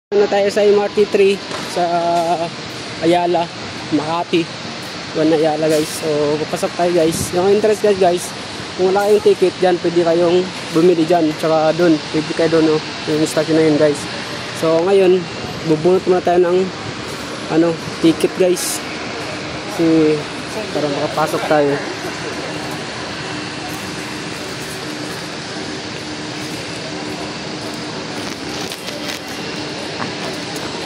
Na tayo sa MRT3 sa Ayala, Makati. One Ayala guys. So papasok tayo guys. Yung interest guys, kung wala kayong ticket dyan, pwede kayong bumili dyan. Tsaka doon, pwede kayo doon, no? Yung station na yun guys. So ngayon, bubunot muna tayo ng ticket guys. Kasi para makapasok tayo.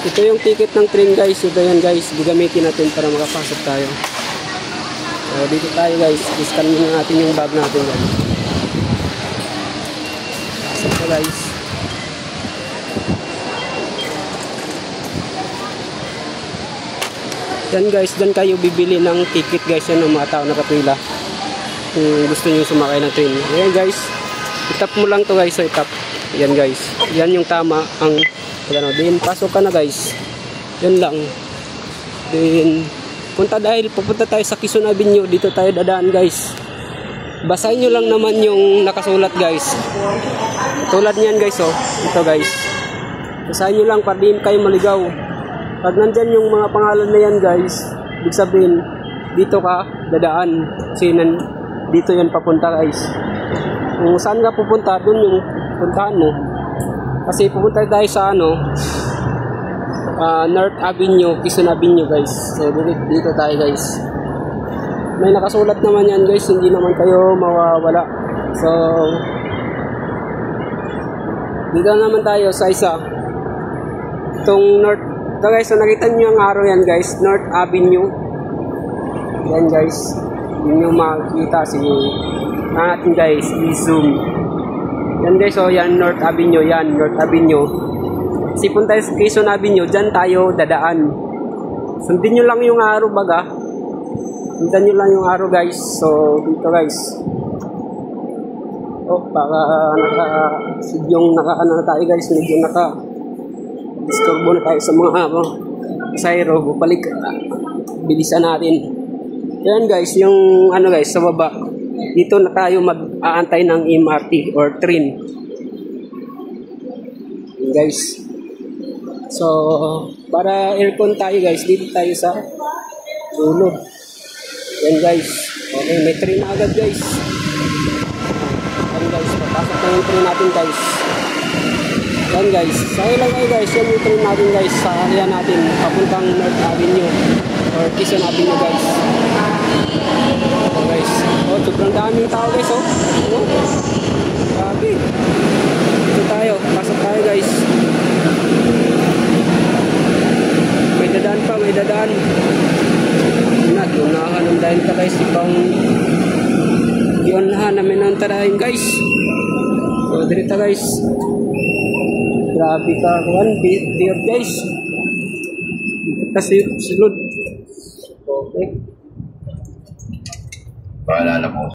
Ito yung ticket ng train guys. Ito yan guys. Gagamitin natin para makapasok tayo. So dito tayo guys. I-scan muna natin yung bag natin guys. Pasok na guys. Yan guys. Dyan kayo bibili ng ticket guys. Yan ng mga tao nakapila. Kung gusto nyo sumakay ng train. Ayan guys. Itap mo lang to guys. So itap. Yan guys. Yan yung tama ang din pasok ka na guys. Yan lang. Then pupunta tayo sa Quezon Avenue. Dito tayo dadaan guys. Basahin nyo lang naman yung nakasulat guys. Tulad niyan guys, oh. Ito guys. Basahin nyo lang para di kayo maligaw. Pag nandyan yung mga pangalan na yan guys, ibig sabihin dito ka dadaan. Kasi dito yan papunta guys. Kung saan ka pupunta, dun yung puntahan mo. Kasi pupunta tayo sa North Avenue, Quezon Avenue guys. So dito tayo guys. May nakasulat naman yan guys, hindi naman kayo mawawala. So dito naman tayo sa isa. Itong North. Ito guys, so nakita nyo yung araw yan guys, North Avenue. Yan guys. Yun yung makikita natin guys, i-zoom. Yan guys, so yan North Avenue, yan North Avenue. Kasi punta sa Quezon Avenue, dyan tayo dadaan. Sundin nyo lang yung araw baga. Sundin nyo lang yung araw guys. So dito guys. Oh, baka tayo guys, medyo disturbo na tayo sa mga pasahero. Balik, bilisan natin. Yan guys, yung guys, sa baba. Dito na tayo mag-aantay ng MRT or train. Guys. So, para aircon tayo guys, dito tayo sa dulo. Yan guys. Okay, may train na agad guys. Yan guys, papasok na yung train natin guys. Yan guys. Sakay lang kayo guys. Yan yung train natin guys. Sa area natin. Papuntang North Avenue or Quezon Avenue guys. Guys, oh, sobrang daming tao guys, oh. Grabe. Dito tayo, pasok tayo guys. May dadaan. Unahan ng dahil ka guys, ibang unahan namin ang tarahin guys. So, dito guys. Grabe ka, beer guys. Dito kasi sulod. Okay. Paalala mo.